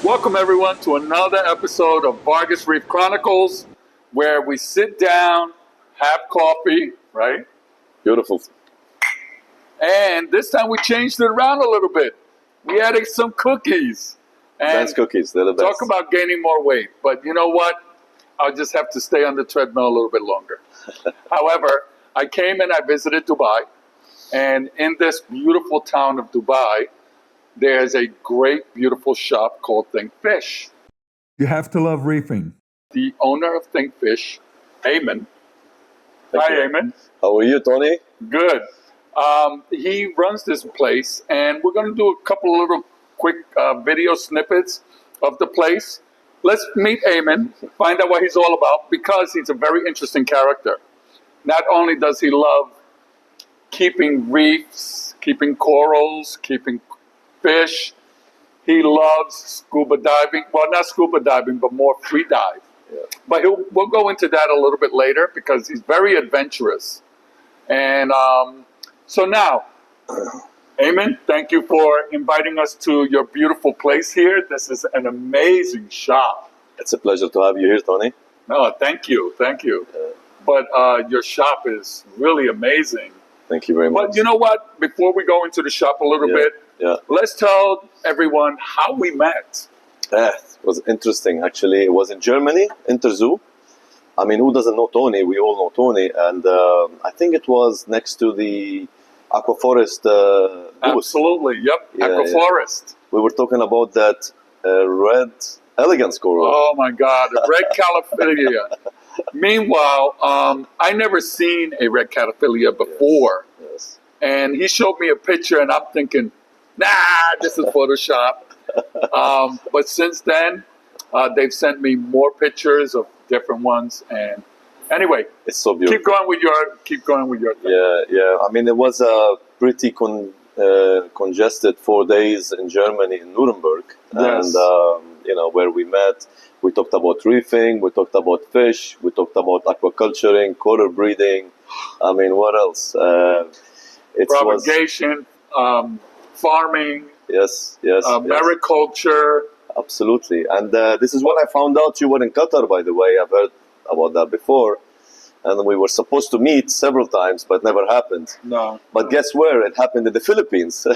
Welcome everyone to another episode of VargasReef Chronicles, where we sit down, have coffee, right? Beautiful. And this time we changed it around a little bit. We added some cookies. And Advanced cookies, they're the best. talk about gaining more weight. But you know what? I'll just have to stay on the treadmill a little bit longer. However, I came and I visited Dubai. And in this beautiful town of Dubai, there's a great, beautiful shop called ThinkFish. You have to love reefing. The owner of ThinkFish, Ayman. Thank Hi, you. Ayman. How are you, Tony? Good. He runs this place, and we're going to do a couple of little quick video snippets of the place. Let's meet Ayman, find out what he's all about, because he's a very interesting character. Not only does he love keeping reefs, keeping corals, keeping fish, he loves scuba diving. Well, not scuba diving, but more free dive. Yeah. But we'll go into that a little bit later because he's very adventurous. And so now, Ayman, thank you for inviting us to your beautiful place here. This is an amazing shop. It's a pleasure to have you here, Tony. No, thank you. But your shop is really amazing. Thank you very much. But you know what? Before we go into the shop a little bit, let's tell everyone how we met. It was interesting, actually. It was in Germany, Interzoo. I mean, who doesn't know Tony? We all know Tony. And I think it was next to the Aquaforest booth. Absolutely, yep, Yeah, Aquaforest. We were talking about that red elegance coral. Oh my God, a red calophilia. Meanwhile, I never seen a red cataphilia before. Yes. And he showed me a picture and I'm thinking, nah, this is Photoshop. But since then, they've sent me more pictures of different ones. And anyway, It's so beautiful. keep going with your thing. Yeah. I mean, it was a pretty congested 4 days in Germany, in Nuremberg. Yes. And, where we met, we talked about reefing, we talked about fish, we talked about aquaculturing, coral breeding. I mean, what else? Propagation, farming, Yes. mariculture. Absolutely. And this is when I found out you were in Qatar, by the way. I've heard about that before. And we were supposed to meet several times, but never happened. No. But guess where? It happened in the Philippines.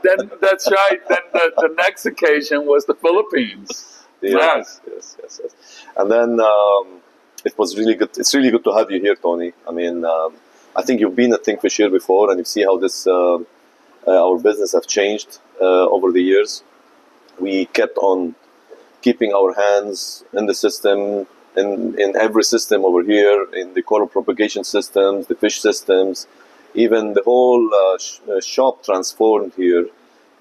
Then that's right. Then the next occasion was the Philippines. Yes. And then it was really good. It's really good to have you here, Tony. I mean, I think you've been at ThinkFish here before, and you see how this our business have changed over the years. We kept on keeping our hands in the system, in every system over here, in the coral propagation systems, the fish systems, even the whole shop transformed here.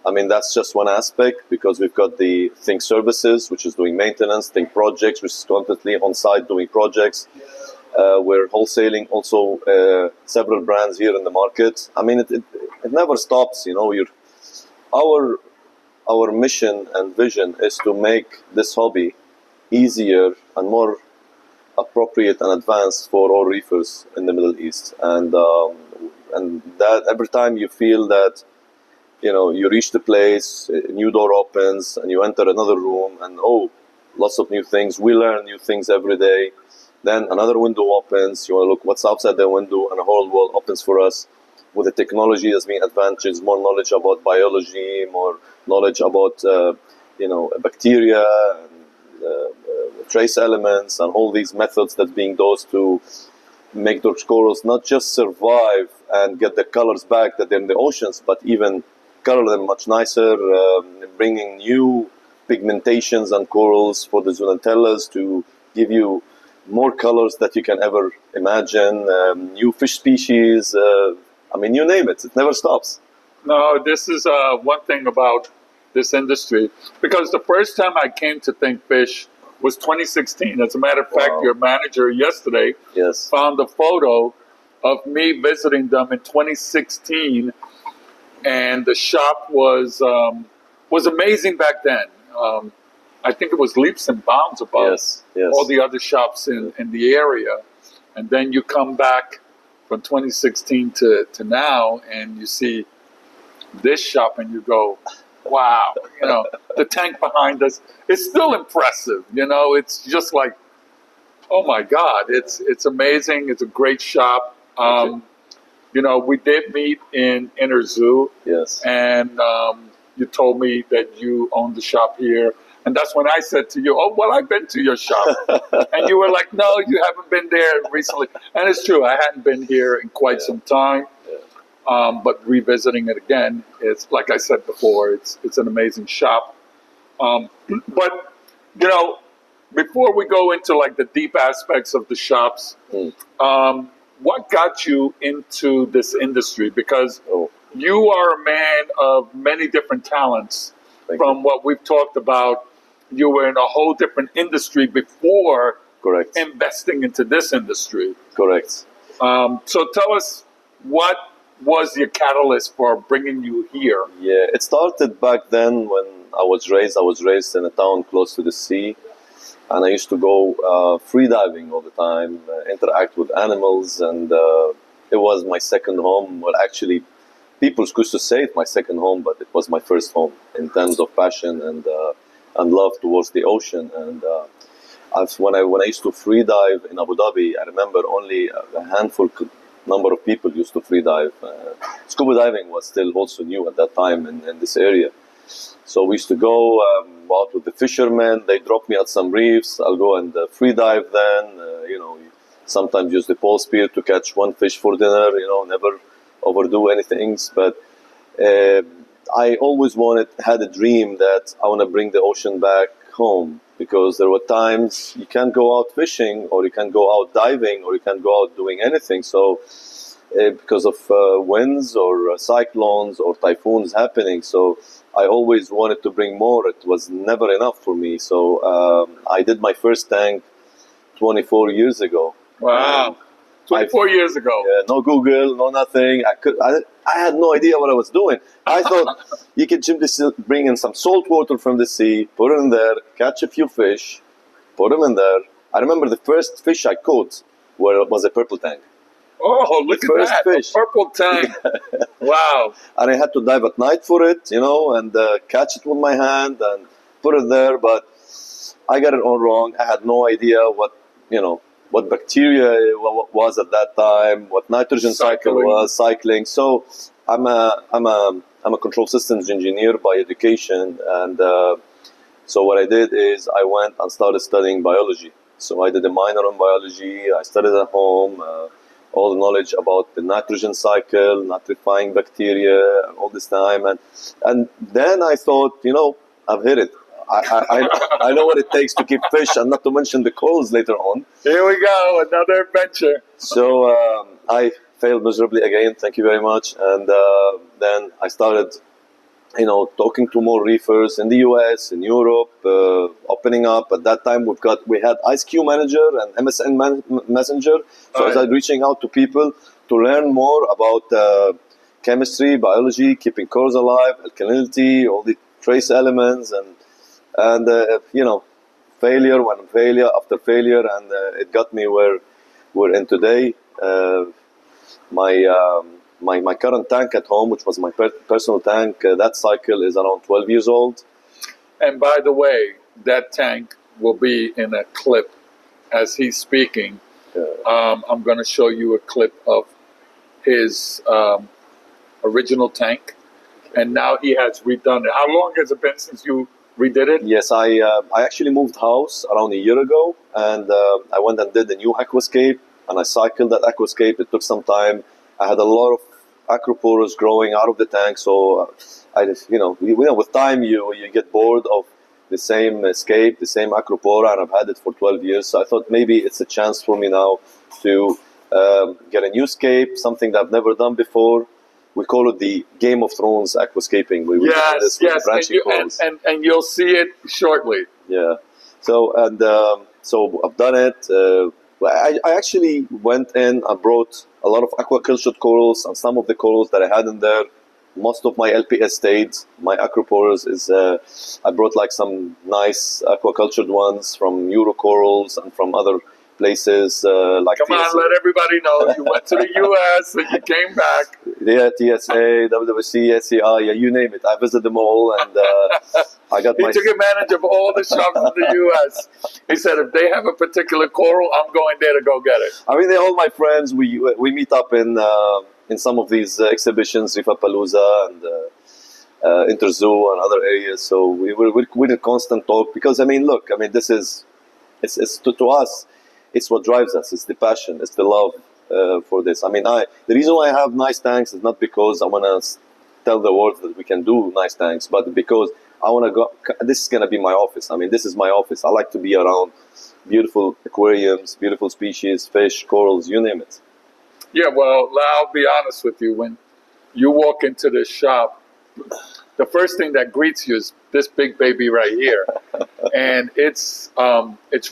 I mean, that's just one aspect, because we've got the Think Services, which is doing maintenance, Think Projects, which is constantly on site doing projects. We're wholesaling also several brands here in the market. I mean, it never stops, Our mission and vision is to make this hobby easier and more appropriate and advanced for all reefers in the Middle East. And that every time you feel that, you reach the place, a new door opens, and you enter another room, and lots of new things. We learn new things every day. Then another window opens. You want to look what's outside the window, and a whole world opens for us. With the technology that's being advanced, more knowledge about biology, more knowledge about bacteria, and, trace elements, and all these methods that's being dosed to make those corals not just survive and get the colors back that they're in the oceans, but even color them much nicer, bringing new pigmentations and corals for the zoonotellas to give you more colors that you can ever imagine, new fish species. I mean, you name it. It never stops. No, this is one thing about this industry, because the first time I came to ThinkFish was 2016. As a matter of fact, your manager yesterday found a photo of me visiting them in 2016, and the shop was amazing back then. I think it was leaps and bounds above all the other shops in the area. And then you come back from 2016 to now, and you see this shop, and you go, Wow. You know, the tank behind us is still impressive. You know, it's just like, oh my God, it's amazing. It's a great shop. You know, we did meet in Inner Zoo. Yes. And you told me that you own the shop here. And that's when I said to you, oh, well, I've been to your shop. And you were like, no, you haven't been there recently. And it's true, I hadn't been here in quite some time. But revisiting it again, it's like I said before, it's an amazing shop. But, you know, before we go into like the deep aspects of the shops, what got you into this industry? Because you are a man of many different talents. From what we've talked about, you were in a whole different industry before investing into this industry. Correct. So tell us, what was your catalyst for bringing you here? Yeah, it started back then when I was raised. I was raised in a town close to the sea. And I used to go free diving all the time, interact with animals, and it was my second home. Well, actually, people used to say it's my second home, but it was my first home in terms of passion and love towards the ocean. And when I used to free dive in Abu Dhabi, I remember only a handful number of people used to free dive. Scuba diving was still also new at that time in this area. So we used to go out with the fishermen. They drop me at some reefs. I'll go and free dive then. You know, sometimes use the pole spear to catch one fish for dinner. You know, never overdo anything. But I always had a dream that I want to bring the ocean back home, because there were times you can't go out fishing, or you can't go out diving, or you can't go out doing anything. So because of winds or cyclones or typhoons happening. So I always wanted to bring more. It was never enough for me. So I did my first tank 24 years ago. Wow. 24 years ago. Yeah, no Google, no nothing. I had no idea what I was doing. I thought you could bring in some salt water from the sea, put it in there, catch a few fish, put them in there. I remember the first fish I caught was a purple tank. Oh, look at that. Fish. A purple tank. Wow. And I had to dive at night for it, you know, and catch it with my hand and put it there. But I got it all wrong. I had no idea what bacteria was at that time, what nitrogen cycle was, cycling. So I'm a control systems engineer by education. And so what I did is I went and started studying biology. So I did a minor in biology. I studied at home. All the knowledge about the nitrogen cycle, nitrifying bacteria, all this time, and then I thought, you know, I've hit it. I know what it takes to keep fish, and not to mention the corals later on. Here we go, another adventure. So I failed miserably again. Thank you very much. And then I started, you know, talking to more reefers in the US, in Europe, opening up. At that time, we had IceQ Manager and MSN Messenger. So I started reaching out to people to learn more about chemistry, biology, keeping corals alive, alkalinity, all the trace elements, and you know, failure after failure, and it got me where we're in today. My current tank at home, which was my personal tank, that cycle is around 12 years old. And by the way, that tank will be in a clip as he's speaking. I'm going to show you a clip of his original tank, and now he has redone it. How long has it been since you redid it? Yes, I actually moved house around a year ago, and I went and did a new aquascape, and I cycled that aquascape. It took some time. I had a lot of acroporas growing out of the tank, so with time you get bored of the same scape, the same acropora, and I've had it for 12 years. So I thought maybe it's a chance for me now to get a new scape, something that I've never done before. We call it the Game of Thrones aquascaping. Yes, and you'll see it shortly. Yeah. So I've done it. I actually went in and brought a lot of aquacultured corals, and some of the corals that I had in there, most of my LPS stayed. My acroporas is, I brought like some nice aquacultured ones from Eurocorals and from other places like Come on, let everybody know you went to the U.S. and you came back. Yeah, TSA, WWC, SCI, yeah, you name it. I visited them all, and I got He took advantage of all the shops in the U.S. He said, if they have a particular coral, I'm going there to go get it. I mean, they're all my friends. We meet up in some of these exhibitions, Reefapalooza and Interzoo and other areas. So we're in constant talk because, I mean, look, I mean, this is, it's to us, it's what drives us. It's the passion. It's the love for this. I mean, the reason why I have nice tanks is not because I want to tell the world that we can do nice tanks, but because I want to go, this is going to be my office. I mean, this is my office. I like to be around beautiful aquariums, beautiful species, fish, corals, you name it. Yeah, well, I'll be honest with you. When you walk into this shop, the first thing that greets you is this big baby right here. And it's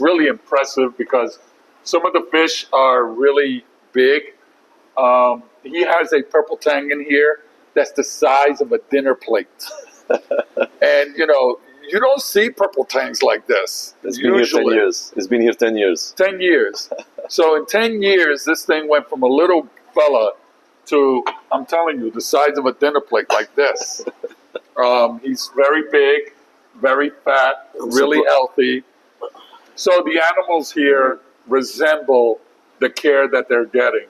really impressive because some of the fish are really big. He has a purple tang in here that's the size of a dinner plate. And, you know, you don't see purple tangs like this. It's been here 10 years. It's been here 10 years. 10 years. So in 10 years, this thing went from a little fella to, I'm telling you, the size of a dinner plate like this. He's very big, very fat, really healthy. So the animals here resemble the care that they're getting.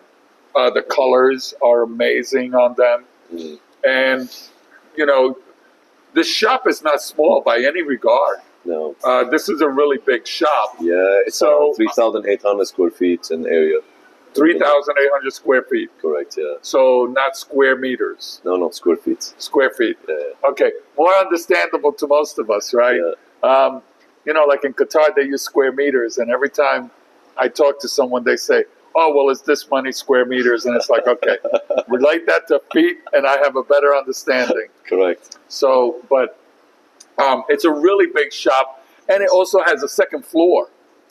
The colors are amazing on them. Mm. And, you know, the shop is not small by any regard. No. This is a really big shop. Yeah, it's so 3,800 square feet in area. 3,800 square feet. Correct, yeah. So not square meters. No, square feet. Square feet. Yeah. Okay, more understandable to most of us, right? Yeah. You know, like in Qatar, they use square meters, and every time I talk to someone, they say, oh, well, it's this many square meters, and it's like, okay, relate that to feet, and I have a better understanding. Correct. So, but it's a really big shop, and it also has a second floor.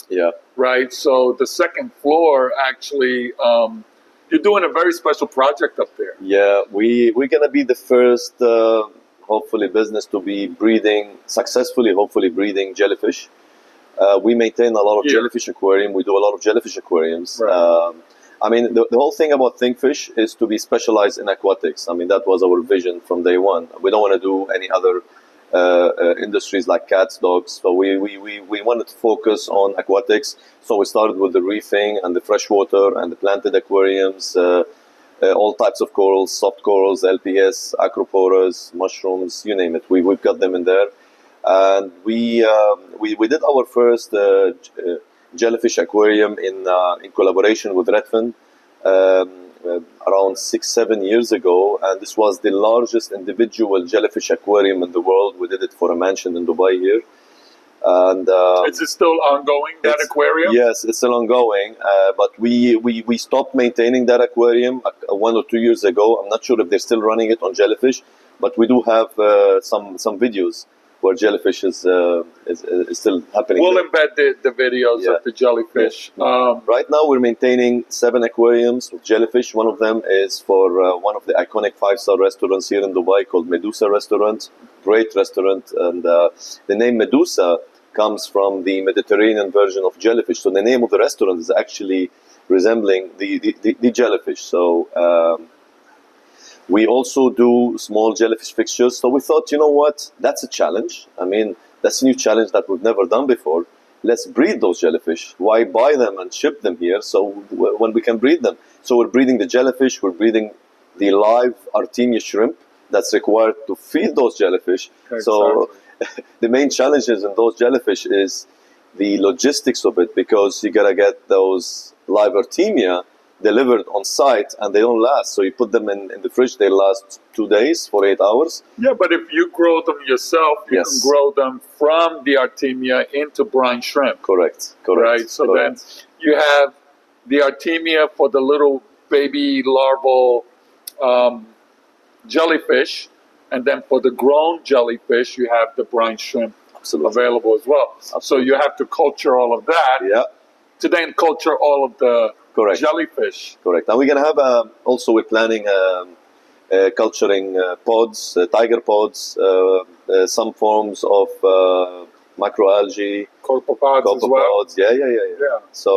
Yeah. Right. So the second floor, actually, you're doing a very special project up there. Yeah, we're gonna be the first, hopefully, business to be successfully breeding jellyfish. We maintain a lot of jellyfish aquarium. We do a lot of jellyfish aquariums. Right. I mean, the whole thing about ThinkFish is to be specialized in aquatics. I mean, that was our vision from day one. We don't want to do any other industries like cats, dogs. So we wanted to focus on aquatics. So we started with the reefing and the freshwater and the planted aquariums, all types of corals, soft corals, LPS, acroporas, mushrooms, you name it. We've got them in there. And we did our first jellyfish aquarium in collaboration with Redfin around 6-7 years ago, and this was the largest individual jellyfish aquarium in the world. We did it for a mansion in Dubai here. And is it still ongoing, that aquarium? Yes, it's still ongoing, but we stopped maintaining that aquarium 1 or 2 years ago. I'm not sure if they're still running it on jellyfish, but we do have some videos where jellyfish is still happening. We'll embed the videos of the jellyfish. Yeah. Right now we're maintaining 7 aquariums with jellyfish. One of them is for one of the iconic 5-star restaurants here in Dubai called Medusa Restaurant. Great restaurant. And the name Medusa comes from the Mediterranean version of jellyfish. So the name of the restaurant is actually resembling the jellyfish. So we also do small jellyfish fixtures. So we thought, you know what, that's a challenge. I mean, that's a new challenge that we've never done before. Let's breed those jellyfish. Why buy them and ship them here so when we can breed them? So we're breeding the jellyfish, we're breeding the live Artemia shrimp that's required to feed those jellyfish. Okay, so the main challenges in those jellyfish is the logistics of it, because you gotta get those live Artemia delivered on site, and they don't last. So you put them in the fridge, they last 2 days, 48 hours. Yeah, but if you grow them yourself, you can grow them from the Artemia into brine shrimp. Correct. Right, so then you have the Artemia for the little baby larval jellyfish, and then for the grown jellyfish, you have the brine shrimp available as well. So you have to culture all of that to then culture all of the jellyfish. Correct. And we're going to have, also we're planning culturing pods, tiger pods, some forms of macroalgae, Copepods as well. Yeah. So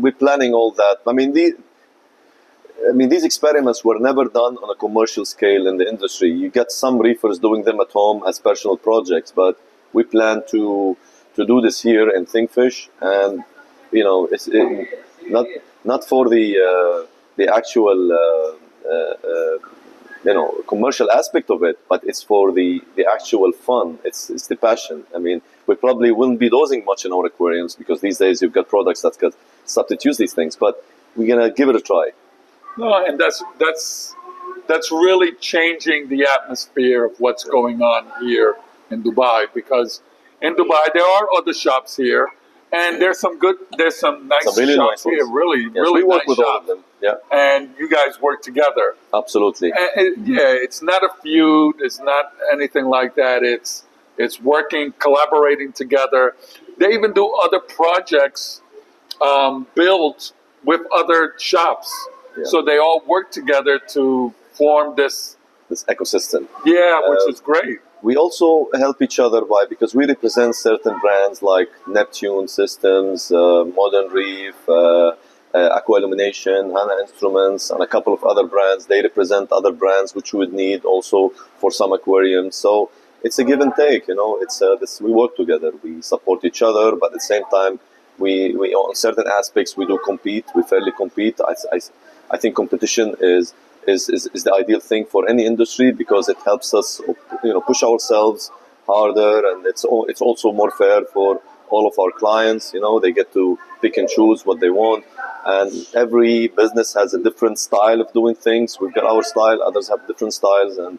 we're planning all that. I mean, these experiments were never done on a commercial scale in the industry. You get some reefers doing them at home as personal projects, but we plan to do this here in ThinkFish, and it's not for the actual commercial aspect of it, but it's for the actual fun. It's the passion. I mean, we probably wouldn't be dosing much in our aquariums because these days you've got products that can substitute these things, but we're gonna give it a try. No, and that's really changing the atmosphere of what's going on here in Dubai, because in Dubai there are other shops here, and there's some nice really shops nice here, really we work nice with shops. all of them. Yeah, and you guys work together. absolutely. And it's not a feud. It's not anything like that. It's working, collaborating together. They even do other projects built with other shops. Yeah. So they all work together to form this ecosystem. Yeah, which is great. We also help each other because we represent certain brands like Neptune Systems, Modern Reef, Aqua Illumination, Hana Instruments, and a couple of other brands. They represent other brands which we would need also for some aquariums. So it's a give and take. We work together. We support each other, but at the same time, we on certain aspects we do compete. We fairly compete. I think competition is the ideal thing for any industry because it helps us, push ourselves harder, and it's also more fair for all of our clients. They get to pick and choose what they want, and every business has a different style of doing things. We've got our style, others have different styles, and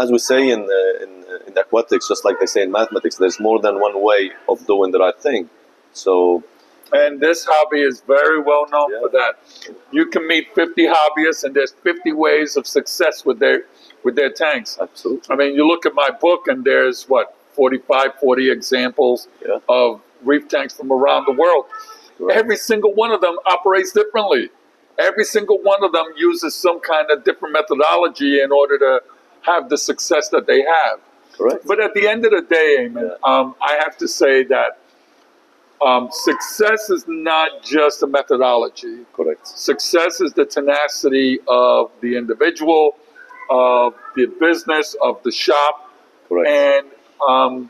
as we say in the aquatics, just like they say in mathematics, there's more than one way of doing the right thing. So. And this hobby is very well known for that. You can meet 50 hobbyists, and there's 50 ways of success with their tanks. Absolutely. I mean, you look at my book, and there's 40 examples of reef tanks from around the world. Right. Every single one of them operates differently. Every single one of them uses some kind of different methodology in order to have the success that they have. Correct. But at the end of the day, Ayman, I have to say that success is not just a methodology. Correct. Success is the tenacity of the individual, of the business, of the shop. Correct. And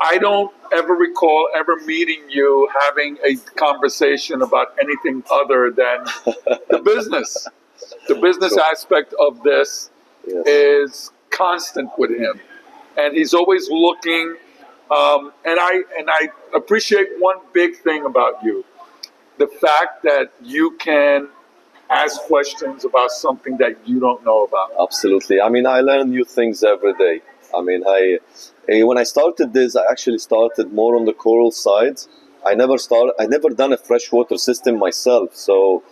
I don't ever recall ever meeting you having a conversation about anything other than the business. The business aspect of this is constant with him. And he's always looking. And I appreciate one big thing about you, the fact that you can ask questions about something that you don't know about. Absolutely. I mean, I learn new things every day. I mean, when I started this, I actually started more on the coral side. I never done a freshwater system myself, so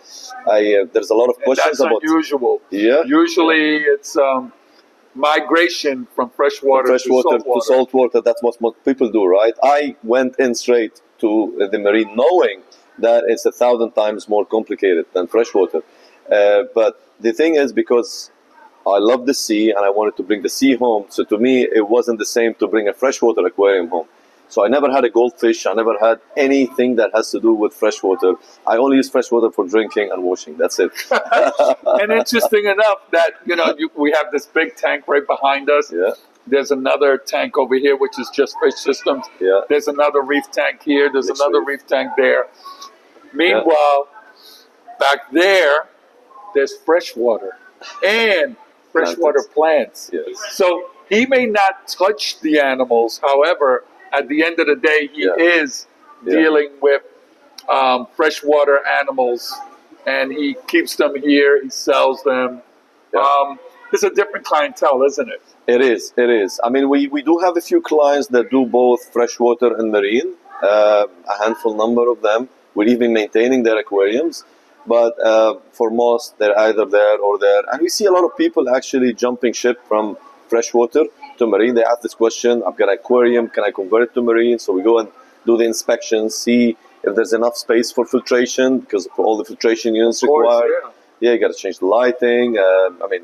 there's a lot of questions about. That's unusual. Yeah. Usually it's migration from freshwater to saltwater. That's what most people do, right? I went in straight to the marine knowing that it's 1,000 times more complicated than freshwater. But the thing is, because I love the sea and I wanted to bring the sea home, so to me it wasn't the same to bring a freshwater aquarium home. So I never had a goldfish. I never had anything that has to do with freshwater. I only use freshwater for drinking and washing. That's it. And interesting enough that, we have this big tank right behind us. Yeah. There's another tank over here, which is just fish systems. Yeah. There's another reef tank here. There's another reef tank there. Meanwhile, back there's freshwater and freshwater plants. Yes. So he may not touch the animals. However, at the end of the day, he is dealing with freshwater animals, and he keeps them here. He sells them. Yeah. It's a different clientele, isn't it? It is. I mean, we do have a few clients that do both freshwater and marine, a handful number of them. We're even maintaining their aquariums. But for most, they're either there or there. And we see a lot of people actually jumping ship from freshwater to marine. They ask this question: I've got an aquarium, can I convert it to marine? So we go and do the inspections, see if there's enough space for filtration, because for all the filtration units required. Yeah, you got to change the lighting.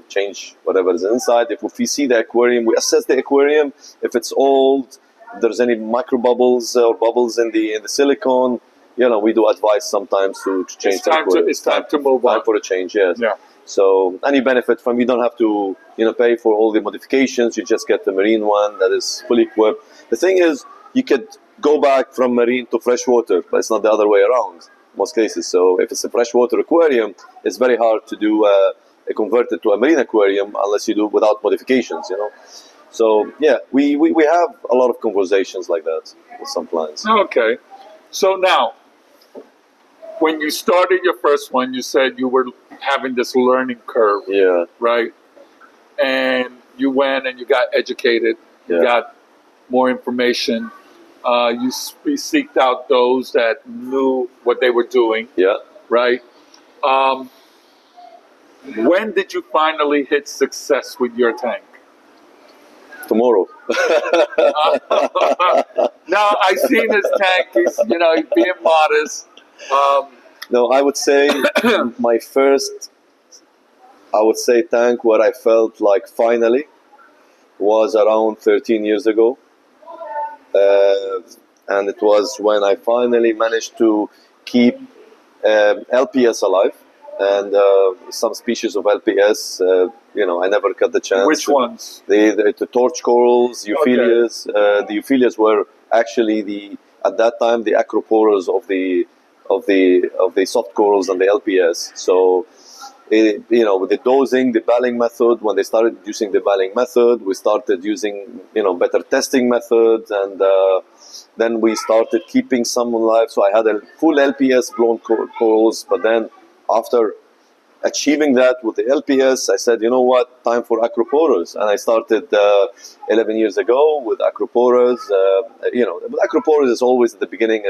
Change whatever is inside. If we see the aquarium, we assess the aquarium. If it's old, there's any micro bubbles or bubbles in the silicone, we do advise sometimes to change. It's time to move on. Time for a change, yes. Yeah. So, and you benefit from, you don't have to, pay for all the modifications. You just get the marine one that is fully equipped. The thing is, you could go back from marine to freshwater, but it's not the other way around in most cases. So if it's a freshwater aquarium, it's very hard to do convert it to a marine aquarium unless you do without modifications, So yeah, we have a lot of conversations like that with some clients. Okay. So now, when you started your first one, you said you were having this learning curve. Yeah. Right? And you went and you got educated, you got more information. You seeked out those that knew what they were doing. Yeah. Right? When did you finally hit success with your tank? Tomorrow. Now, I seen his tank. He's being modest. No, I would say my first, tank where I felt like finally was around 13 years ago. And it was when I finally managed to keep LPS alive. And some species of LPS, I never got the chance. Which ones? The torch corals, euphyllias. The euphyllias were actually at that time the acroporas of the soft corals and the LPS. So, with the dosing, the balling method, when they started using the balling method, we started using better testing methods, and then we started keeping some alive. So I had a full LPS blown corals, but then after achieving that with the LPS, I said, you know what, time for acroporas. And I started 11 years ago with acroporas. With acroporas is always at the beginning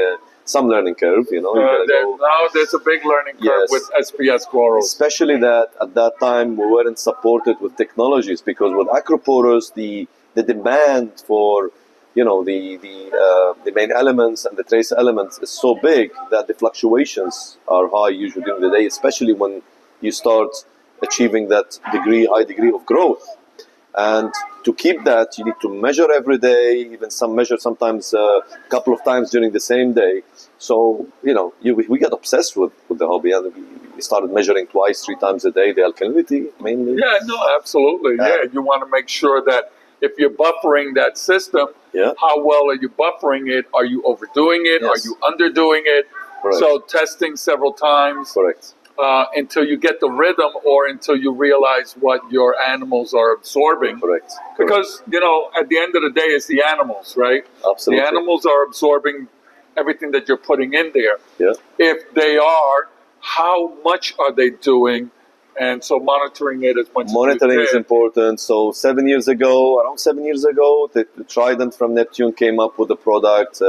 some learning curve, Now there's a big learning curve with SPS corals. Especially that at that time we weren't supported with technologies, because with acroporas, the demand for the main elements and the trace elements is so big that the fluctuations are high usually during the day, especially when you start achieving that high degree of growth. And to keep that, you need to measure every day, even measure sometimes a couple of times during the same day. So, we got obsessed with the hobby, and we started measuring 2-3 times a day, the alkalinity mainly. Yeah, no, absolutely. Yeah, you want to make sure that if you're buffering that system, how well are you buffering it? Are you overdoing it? Yes. Are you underdoing it? Correct. So testing several times. Correct. Until you get the rhythm, or until you realize what your animals are absorbing. Correct. Because, at the end of the day, it's the animals, right? Absolutely. The animals are absorbing everything that you're putting in there. Yeah. If they are, how much are they doing? And so monitoring it as much as you can. Monitoring is important. So around 7 years ago, the Trident from Neptune came up with a product.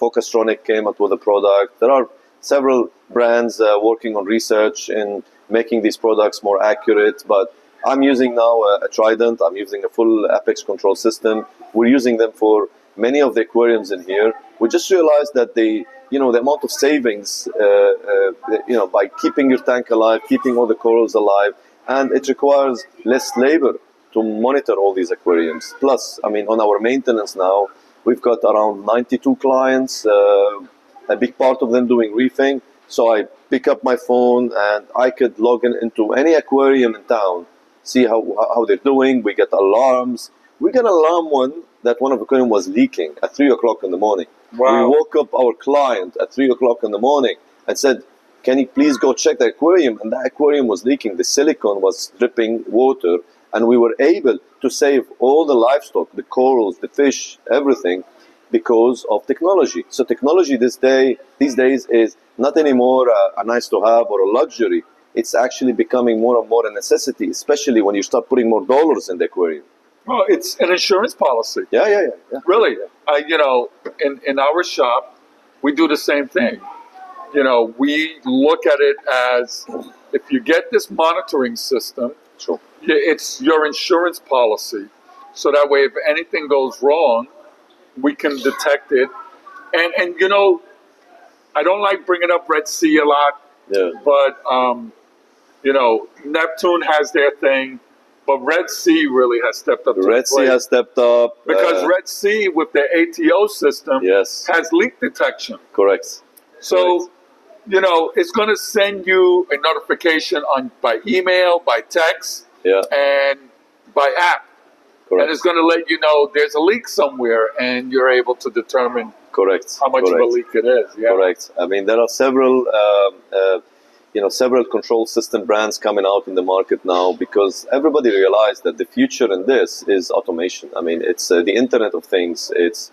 Focustronic came up with a product. There are several brands working on research in making these products more accurate. But I'm using now a Trident. I'm using a full Apex control system. We're using them for many of the aquariums in here. We just realized that the amount of savings, by keeping your tank alive, keeping all the corals alive, and it requires less labor to monitor all these aquariums. Plus, on our maintenance now, we've got around 92 clients, a big part of them doing reefing. So I pick up my phone and I could log into any aquarium in town, see how they're doing. We get alarms. We got an alarm that one of the aquarium was leaking at 3 o'clock in the morning. Wow. We woke up our client at 3 o'clock in the morning and said, can you please go check the aquarium? And the aquarium was leaking. The silicone was dripping water. And we were able to save all the livestock, the corals, the fish, everything, because of technology. So technology these days is not anymore a nice to have or a luxury. It's actually becoming more and more a necessity, especially when you start putting more dollars in the aquarium. Well, it's an insurance policy. Yeah. Really. In our shop, we do the same thing. We look at it as, if you get this monitoring system, Sure. It's your insurance policy. So that way, if anything goes wrong, we can detect it. And I don't like bringing up Red Sea a lot, but, Neptune has their thing. But Red Sea really has stepped up. Red Sea has stepped up. Because Red Sea, with their ATO system, has leak detection. Correct. So, you know, it's going to send you a notification by email, by text, and by app. Correct. And it's going to let you know there's a leak somewhere, and you're able to determine how much of a leak it is. Correct. I mean, there are several, several control system brands coming out in the market now, because everybody realized that the future in this is automation. I mean, it's the Internet of Things. It's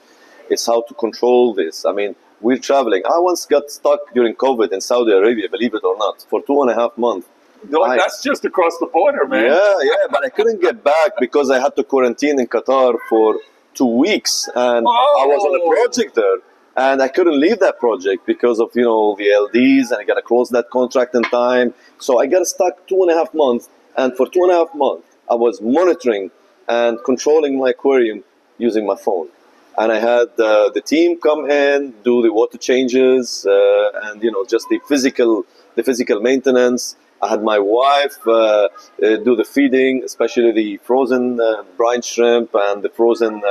how to control this. I mean, we're traveling. I once got stuck during COVID in Saudi Arabia, believe it or not, for 2.5 months. No, that's just across the border, man. Yeah, but I couldn't get back because I had to quarantine in Qatar for 2 weeks, and I was on a project there, and I couldn't leave that project because of the LDs, and I gotta close that contract in time. So I got stuck 2.5 months, and for 2.5 months I was monitoring and controlling my aquarium using my phone. And I had the team come in, do the water changes, and just the physical maintenance. I had my wife do the feeding, especially the frozen brine shrimp and the frozen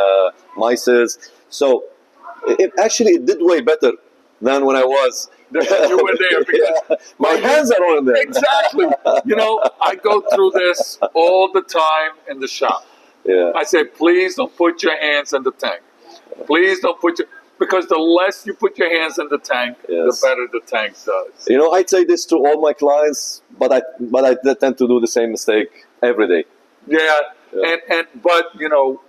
mices. So it did way better than when I was. You were there because my hands are on there. Exactly. I go through this all the time in the shop. Yeah. I say, please don't put your hands in the tank. Please don't because the less you put your hands in the tank, the better the tank does. I say this to all my clients, but I tend to do the same mistake every day. But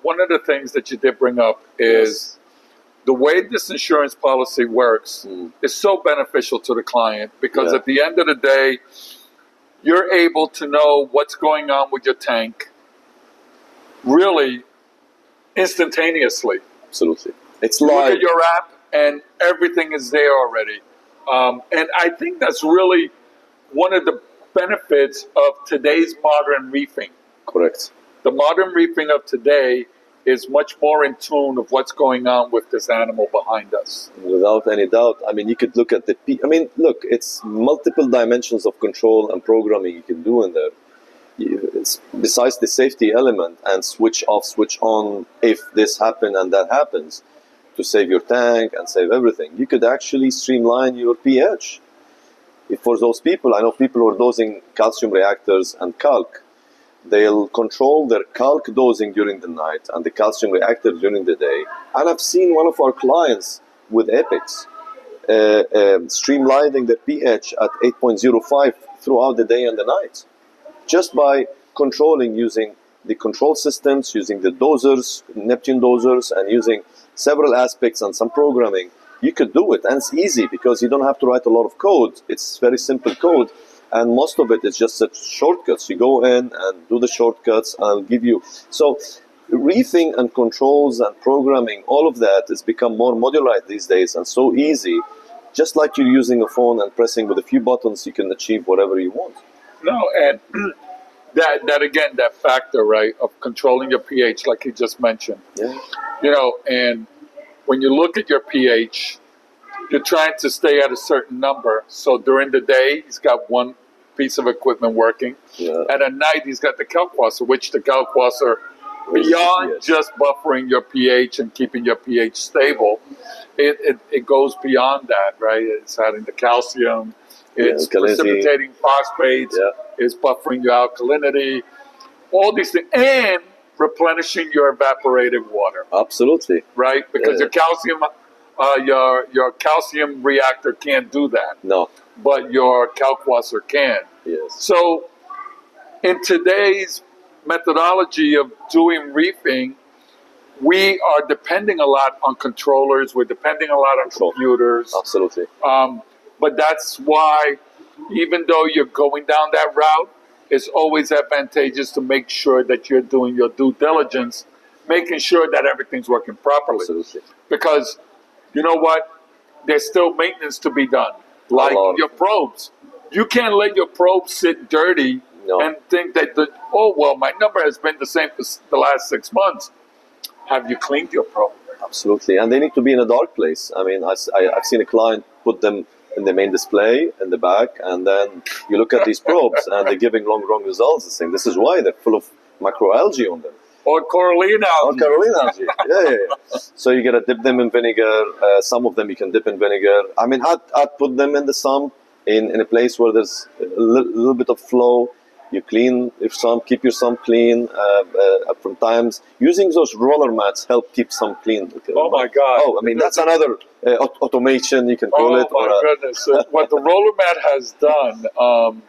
one of the things that you did bring up is the way this insurance policy works is so beneficial to the client, because at the end of the day, you're able to know what's going on with your tank really instantaneously. Absolutely. It's you live. Look at your app and everything is there already. And I think that's really one of the benefits of today's modern reefing. Correct. The modern reefing of today is much more in tune of what's going on with this animal behind us. Without any doubt. I mean, you could look at it's multiple dimensions of control and programming you can do in there. Besides the safety element and switch off, switch on, if this happens and that happens, to save your tank and save everything, you could actually streamline your pH. For those people, I know people who are dosing calcium reactors and calc, they'll control their calc dosing during the night and the calcium reactor during the day. And I've seen one of our clients with Epics streamlining their pH at 8.05 throughout the day and the night, just by controlling, using the control systems, using the dosers, Neptune dosers, and using several aspects and some programming. You could do it, and it's easy because you don't have to write a lot of code. It's very simple code, and most of it is just shortcuts. You go in and do the shortcuts, and I'll give you. So reefing and controls and programming, all of that has become more modular these days and so easy. Just like you're using a phone and pressing with a few buttons, you can achieve whatever you want. No, and that again, that factor, right, of controlling your pH, like you just mentioned. Yeah. And when you look at your pH, you're trying to stay at a certain number. So during the day, he's got one piece of equipment working. Yeah. And at night, he's got the calcwasser, which the calcwasser, beyond just buffering your pH and keeping your pH stable, it goes beyond that, right? It's adding the calcium. It's precipitating phosphates, it's buffering your alkalinity, all these things, and replenishing your evaporated water. Absolutely. Right? Because your calcium reactor can't do that. No. But your calcwasser can. Yes. So in today's methodology of doing reefing, we are depending a lot on controllers, we're depending a lot on computers. Absolutely. But that's why, even though you're going down that route, it's always advantageous to make sure that you're doing your due diligence, making sure that everything's working properly. Absolutely. Because, you know what? There's still maintenance to be done, like your probes. You can't let your probe sit dirty and think that, my number has been the same for the last 6 months. Have you cleaned your probe? Absolutely. And they need to be in a dark place. I mean, I've seen a client put them in the main display in the back, and then you look at these probes and they're giving wrong results. They're saying this is why they're full of macroalgae on them. Or coralline Or algae. Caroline algae. Yeah. So you gotta dip them in vinegar. Some of them you can dip in vinegar. I mean, I'd put them in the sun in a place where there's a little bit of flow. You clean your sump, keep your sump clean. From times using those roller mats help keep some clean. Oh my God! Oh, I mean that's another automation you can call it. Oh my goodness! What the roller mat has done.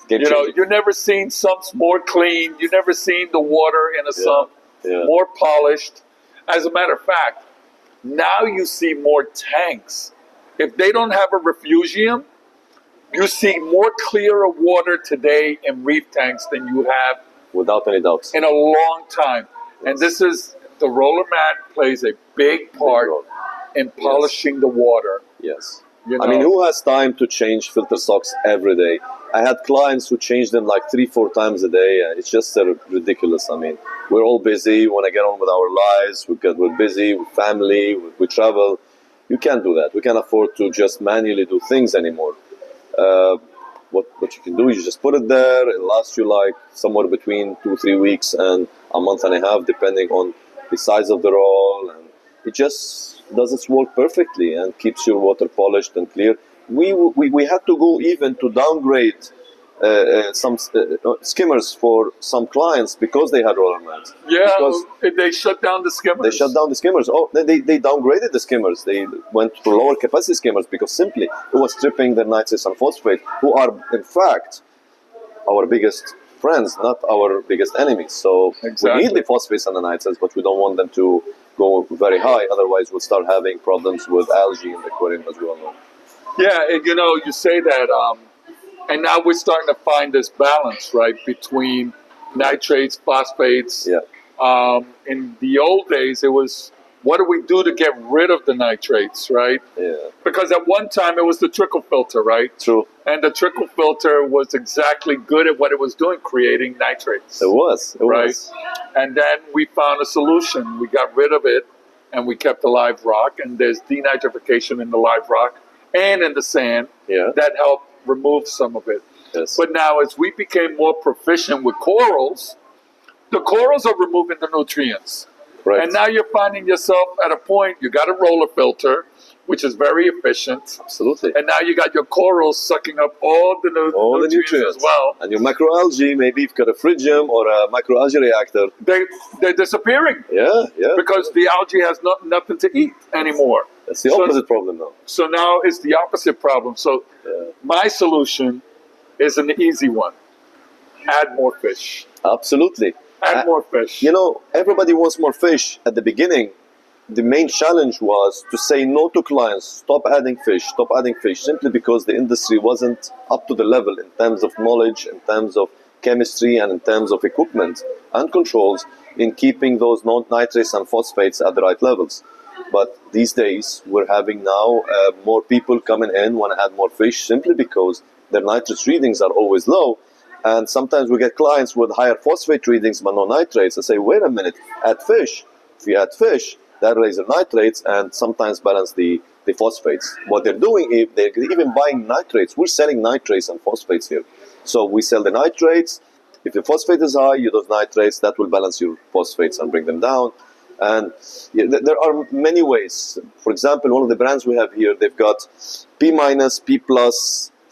You never seen sumps more clean. You never seen the water in a sump more polished. As a matter of fact, now you see more tanks. If they don't have a refugium, you see more clearer water today in reef tanks than you have, without any doubt, in a long time. And this is the roller mat plays a big part in polishing the water. Yes. You know? I mean, who has time to change filter socks every day? I had clients who change them like 3-4 times a day. It's just ridiculous. I mean, we're all busy. We want to get on with our lives. We're busy with family. We travel. You can't do that. We can't afford to just manually do things anymore. What you can do is you just put it there. It lasts you like somewhere between 2-3 weeks and a month and a half, depending on the size of the roll. And it just does its work perfectly and keeps your water polished and clear. We had to go even to downgrade some skimmers for some clients because they had roller mats. Yeah, because they shut down the skimmers. They shut down the skimmers. Oh, they downgraded the skimmers. They went to lower capacity skimmers because simply it was stripping the nitrates and phosphate, who are in fact our biggest friends, not our biggest enemies. So we need the phosphates and the nitrates, but we don't want them to go very high. Otherwise, we'll start having problems with algae in the aquarium, as we all know. Yeah, you say that, and now we're starting to find this balance, right, between nitrates, phosphates. Yeah. In the old days, it was, what do we do to get rid of the nitrates, right? Yeah. Because at one time, it was the trickle filter, right? True. And the trickle filter was exactly good at what it was doing, creating nitrates. It was. And then we found a solution. We got rid of it, and we kept the live rock, and there's denitrification in the live rock and in the sand that helped remove some of it. Yes. But now as we became more proficient with corals, the corals are removing the nutrients. Right. And now you're finding yourself at a point, you got a roller filter, which is very efficient. Absolutely. And now you got your corals sucking up all the nutrients as well. And your macroalgae, maybe you've got a phrygium or a macroalgae reactor. They're disappearing. Yeah. Because the algae has nothing to eat anymore. That's the opposite problem now. So now it's the opposite problem. So my solution is an easy one. Add more fish. Absolutely. Add more fish. Everybody wants more fish. At the beginning, the main challenge was to say no to clients. Stop adding fish, simply because the industry wasn't up to the level in terms of knowledge, in terms of chemistry, and in terms of equipment and controls in keeping those nitrates and phosphates at the right levels. But these days, we're having now more people coming in, want to add more fish, simply because their nitrates readings are always low. And sometimes we get clients with higher phosphate readings but no nitrates and say, wait a minute, add fish. If you add fish, that raises nitrates and sometimes balance the phosphates. What they're doing, if they're even buying nitrates, we're selling nitrates and phosphates here. So we sell the nitrates. If the phosphate is high, you use nitrates, that will balance your phosphates and bring them down. And there are many ways. For example, one of the brands we have here, they've got P-, P+,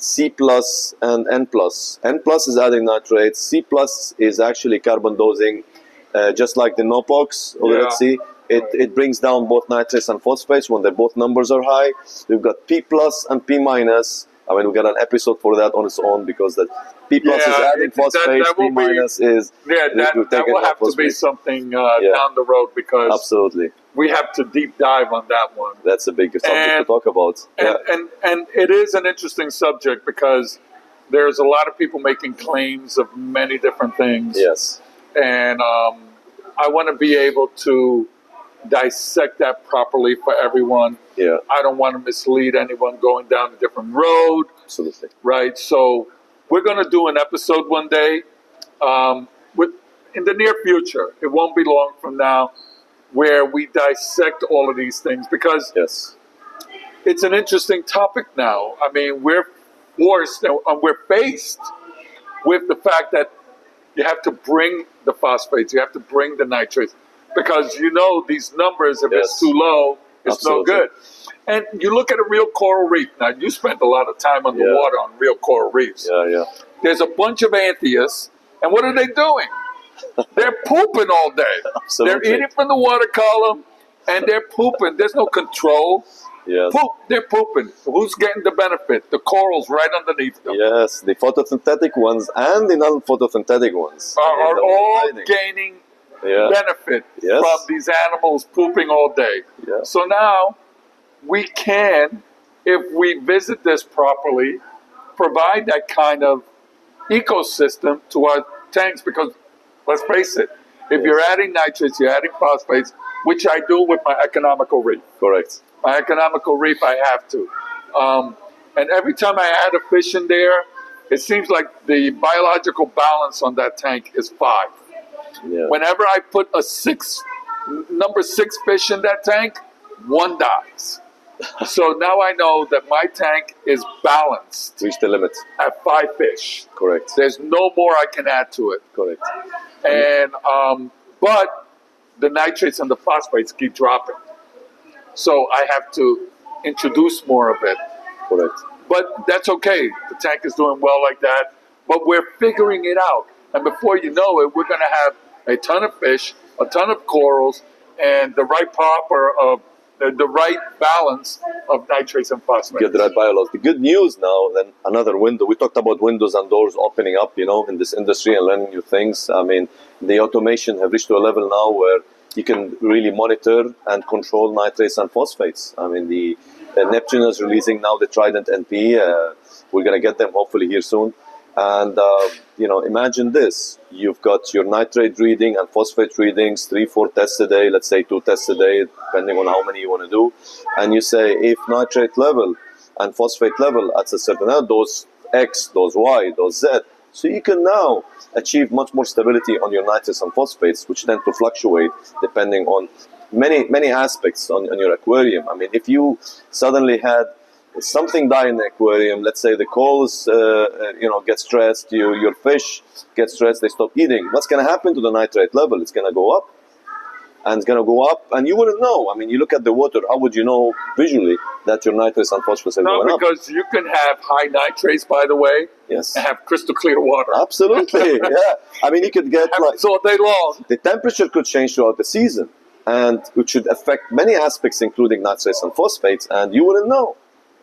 C+, and N+. N+ is adding nitrates. C+ is actually carbon dosing, just like the NOPOX over at sea. It brings down both nitrates and phosphates when both numbers are high. We've got P+ and P-. I mean, we got an episode for that on its own because that P+ is adding phosphates, P- is... that will have to be something down the road because absolutely, we have to deep dive on that one. That's a big subject to talk about. And it is an interesting subject because there's a lot of people making claims of many different things. Yes. And I want to be able to dissect that properly for everyone. Yeah. I don't want to mislead anyone going down a different road. Absolutely. Right. So we're going to do an episode one day in the near future. It won't be long from now where we dissect all of these things because it's an interesting topic now. I mean, we're forced and we're faced with the fact that, you have to bring the phosphates, you have to bring the nitrates, because these numbers, if it's too low, it's Absolutely. no good. And you look at a real coral reef. Now, you spent a lot of time on the water on real coral reefs. Yeah. There's a bunch of antheas, and what are they doing? They're pooping all day. Absolutely. They're eating from the water column, and they're pooping. There's no control. Yes. Poop, they're pooping. Who's getting the benefit? The corals right underneath them. Yes, the photosynthetic ones and the non-photosynthetic ones Are all gaining benefit from these animals pooping all day. Yeah. So now we can, if we visit this properly, provide that kind of ecosystem to our tanks, because let's face it, if you're adding nitrates, you're adding phosphates, which I do with my economical reef. Correct. My economical reef, I have to. And every time I add a fish in there, it seems like the biological balance on that tank is 5. Yeah. Whenever I put a number 6 fish in that tank, 1 dies. So now I know that my tank is balanced Reach the limit. at 5 fish. Correct. There's no more I can add to it. Correct. And but the nitrates and the phosphates keep dropping. So I have to introduce more of it. Correct. But that's okay. The tank is doing well like that. But we're figuring it out. And before you know it, we're going to have a ton of fish, a ton of corals, and the right the right balance of nitrates and phosphates. Get the right biology. The good news now, then another window. We talked about windows and doors opening up, in this industry and learning new things. I mean, the automation have reached to a level now where you can really monitor and control nitrates and phosphates. I mean, the Neptune is releasing now the Trident NP. We're going to get them hopefully here soon. And, imagine this. You've got your nitrate reading and phosphate readings, 3-4 tests a day, let's say 2 tests a day, depending on how many you want to do. And you say, if nitrate level and phosphate level at a certain level, those X, those Y, those Z. So you can now achieve much more stability on your nitrates and phosphates, which tend to fluctuate depending on many aspects on your aquarium. I mean, if you suddenly had something die in the aquarium, let's say the corals, get stressed, your fish get stressed, they stop eating. What's going to happen to the nitrate level? It's going to go up, and it's going to go up, and you wouldn't know. I mean, you look at the water, how would you know visually that your nitrates and phosphates are going up? No, because you can have high nitrates, by the way, yes, and have crystal clear water. Absolutely, yeah. I mean, you could get all day long. The temperature could change throughout the season, and it should affect many aspects, including nitrates and phosphates, and you wouldn't know.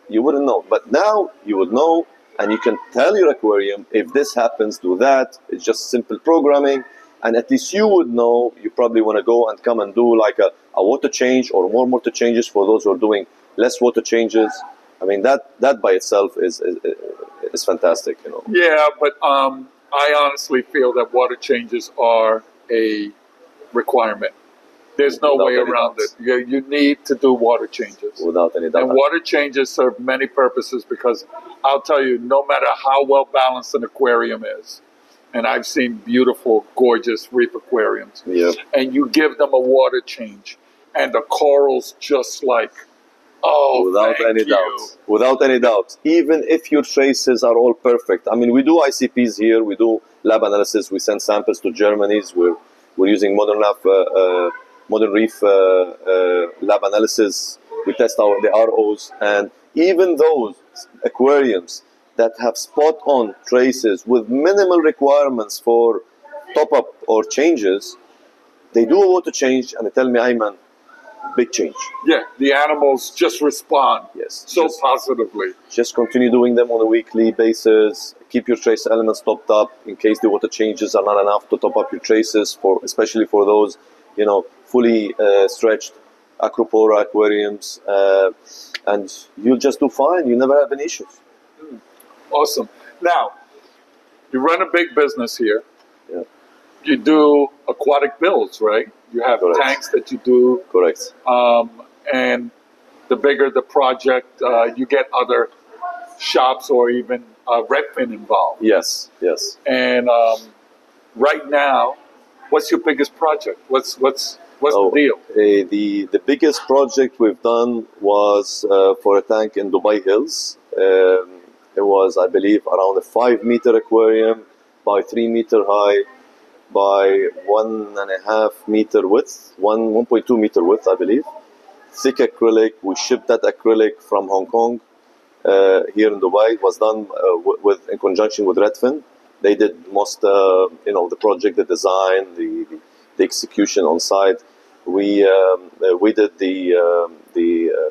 You wouldn't know. But now you would know, and you can tell your aquarium, if this happens, do that. It's just simple programming, and at least you would know. You probably want to go and come and do like a water change or more water changes for those who are doing less water changes. I mean, that by itself is fantastic, Yeah, but I honestly feel that water changes are a requirement. There's no way around it. You need to do water changes. Without any doubt. And water changes serve many purposes, because I'll tell you, no matter how well balanced an aquarium is, and I've seen beautiful, gorgeous reef aquariums, and you give them a water change, and the corals just like, without any doubt. Without any doubt. Even if your traces are all perfect. I mean, we do ICPs here. We do lab analysis. We send samples to Germany. We're using Modern Reef lab analysis. We test the ROs, and even those aquariums that have spot-on traces with minimal requirements for top-up or changes, they do a water change, and they tell me, Ayman, big change. Yeah, the animals just respond just positively. Just continue doing them on a weekly basis. Keep your trace elements topped up in case the water changes are not enough to top up your traces, especially for those fully stretched acropora aquariums, and you'll just do fine. You never have any issues. Awesome. Now, you run a big business here. Yeah. You do aquatic builds, right? You have tanks that you do. Correct. And the bigger the project, you get other shops or even Redfin involved. Yes. And right now, what's your biggest project? What's the deal? The biggest project we've done was for a tank in Dubai Hills. It was, I believe, around a 5-meter aquarium by 3-meter high. by 1.5 meter width, 1.2 meter width, I believe. Thick acrylic. We shipped that acrylic from Hong Kong here in Dubai. It was done in conjunction with Redfin. They did most, the project, the design, the execution on site. We did the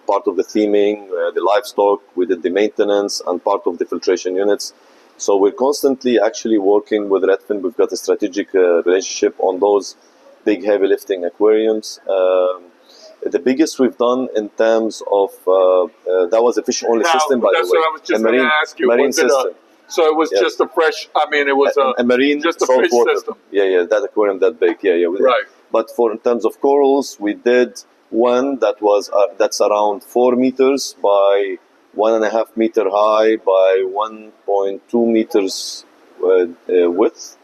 part of the theming, the livestock. We did the maintenance and part of the filtration units. So we're constantly actually working with Redfin. We've got a strategic relationship on those big heavy lifting aquariums. The biggest we've done in terms of that was a fish only system, by the way. That's what I was just going to ask you. Marine system. So it was just a fresh. I mean, it was a marine just a salt fish water system. Yeah, that aquarium that big. Yeah. Right. But in terms of corals, we did one that was that's around 4 meters by 1.5 meter high by 1.2 meters width.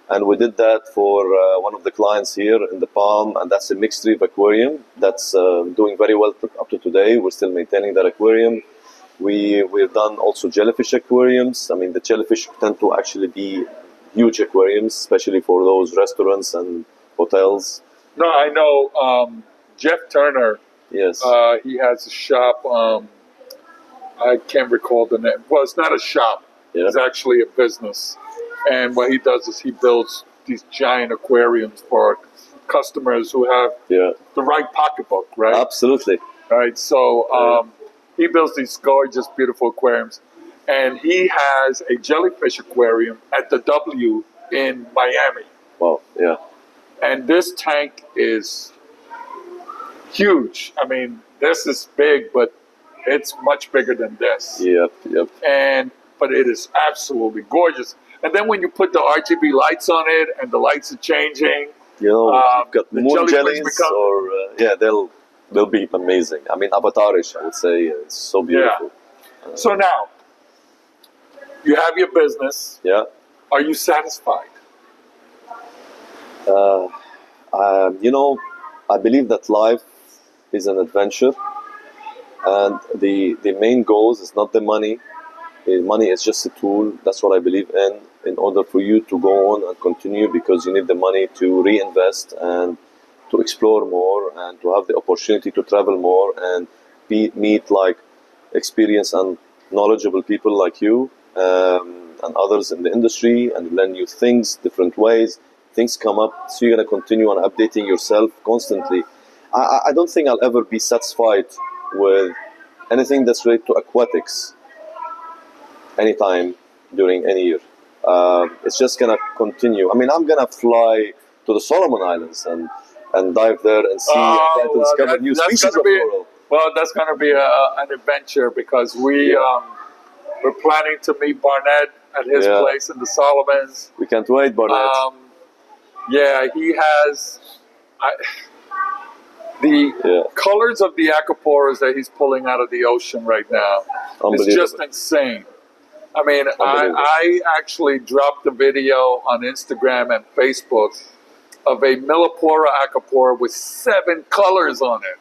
And we did that for one of the clients here in the Palm, and that's a mixed reef aquarium that's doing very well up to today. We're still maintaining that aquarium. We've done also jellyfish aquariums. I mean, the jellyfish tend to actually be huge aquariums, especially for those restaurants and hotels. No, I know Jeff Turner. Yes. He has a shop. I can't recall the name. Well, it's not a shop. Yeah. It's actually a business. And what he does is he builds these giant aquariums for customers who have the right pocketbook, right? Absolutely. Right. So he builds these gorgeous, beautiful aquariums. And he has a jellyfish aquarium at the W in Miami. Wow, yeah. And this tank is huge. I mean, this is big, but it's much bigger than this. Yep. But it is absolutely gorgeous. And then when you put the RGB lights on it and the lights are changing, you've got moon jellies, they'll be amazing. I mean, avatarish, I would say. It's so beautiful. Yeah. So now, you have your business. Yeah. Are you satisfied? I believe that life is an adventure, and the main goal is not the money. Money is just a tool. That's what I believe in order for you to go on and continue, because you need the money to reinvest and to explore more and to have the opportunity to travel more and meet like experienced and knowledgeable people like you and others in the industry, and learn new things, different ways. Things come up, so you're going to continue on updating yourself constantly. I don't think I'll ever be satisfied with anything that's related to aquatics anytime during any year. It's just going to continue. I mean, I'm going to fly to the Solomon Islands and dive there and see and discover new species of coral. Well, that's going to be an adventure, because we're planning to meet Barnett at his place in the Solomons. We can't wait, Barnett. He has the colors of the aquaporas that he's pulling out of the ocean right now. It's just insane. I mean, I actually dropped a video on Instagram and Facebook of a Millipora aquapora with 7 colors on it.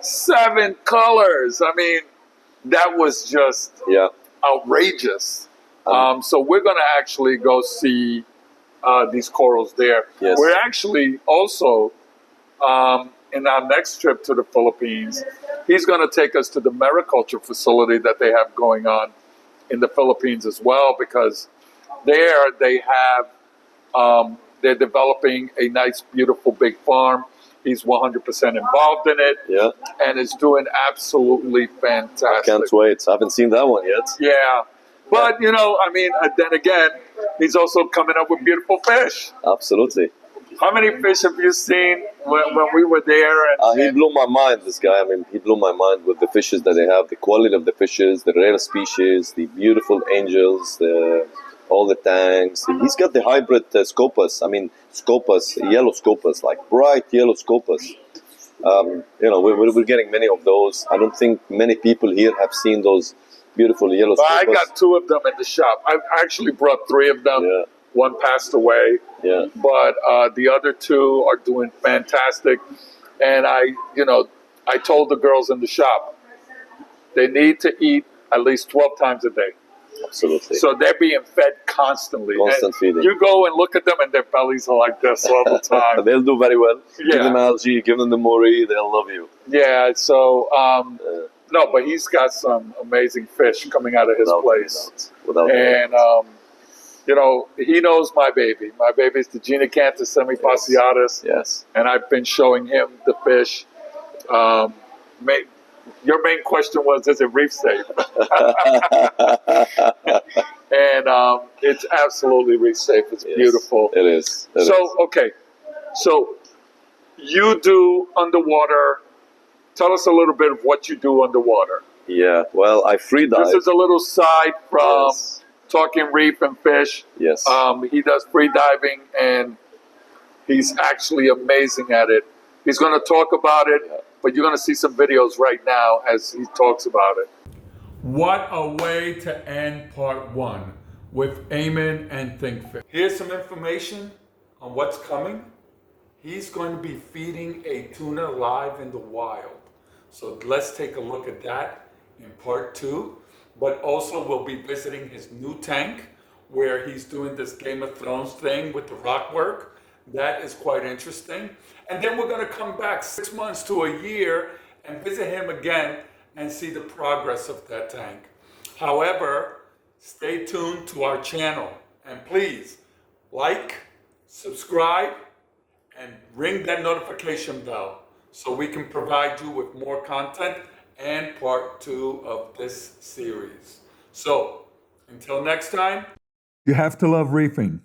7 colors. I mean, that was just outrageous. So we're going to actually go see these corals there. Yes. We're actually also, in our next trip to the Philippines, he's going to take us to the mariculture facility that they have going on in the Philippines as well, because there they have, they're developing a nice, beautiful, big farm. He's 100% involved in it. Yeah. And is doing absolutely fantastic. I can't wait. I haven't seen that one yet. Yeah. But, I mean, then again, he's also coming up with beautiful fish. Absolutely. How many fish have you seen when we were there? He blew my mind, this guy. I mean, he blew my mind with the fishes that they have, the quality of the fishes, the rare species, the beautiful angels, all the tanks. He's got the hybrid Scopas. I mean, Scopas, yellow Scopas, like bright yellow Scopas. We're getting many of those. I don't think many people here have seen those beautiful yellow Scopas. I got 2 of them in the shop. I actually brought 3 of them. Yeah. One passed away. Yeah. But the other 2 are doing fantastic. And I told the girls in the shop, they need to eat at least 12 times a day. Absolutely. So they're being fed constantly. Constant feeding. You go and look at them, and their bellies are like this all the time. They'll do very well. Yeah. Give them algae, give them the mori, they'll love you. Yeah. So no, but he's got some amazing fish coming out of his place. Without and you know, he knows my baby. My baby is the Genicanthus semifasciatus. Yes. And I've been showing him the fish. Your main question was, is it reef safe? And it's absolutely reef safe. It's beautiful. It is. Okay. So you do underwater. Tell us a little bit of what you do underwater. Yeah. Well, I free dive. This is a little side from Talking Reef and Fish. Yes. He does free diving, and he's actually amazing at it. He's going to talk about it, but you're going to see some videos right now as he talks about it. What a way to end part one with Ayman and ThinkFish. Here's some information on what's coming. He's going to be feeding a tuna live in the wild. So let's take a look at that in part two. But also we'll be visiting his new tank where he's doing this Game of Thrones thing with the rock work. That is quite interesting. And then we're going to come back 6 months to a year and visit him again and see the progress of that tank. However, stay tuned to our channel and please like, subscribe, and ring that notification bell so we can provide you with more content and part two of this series. So, until next time. You have to love reefing.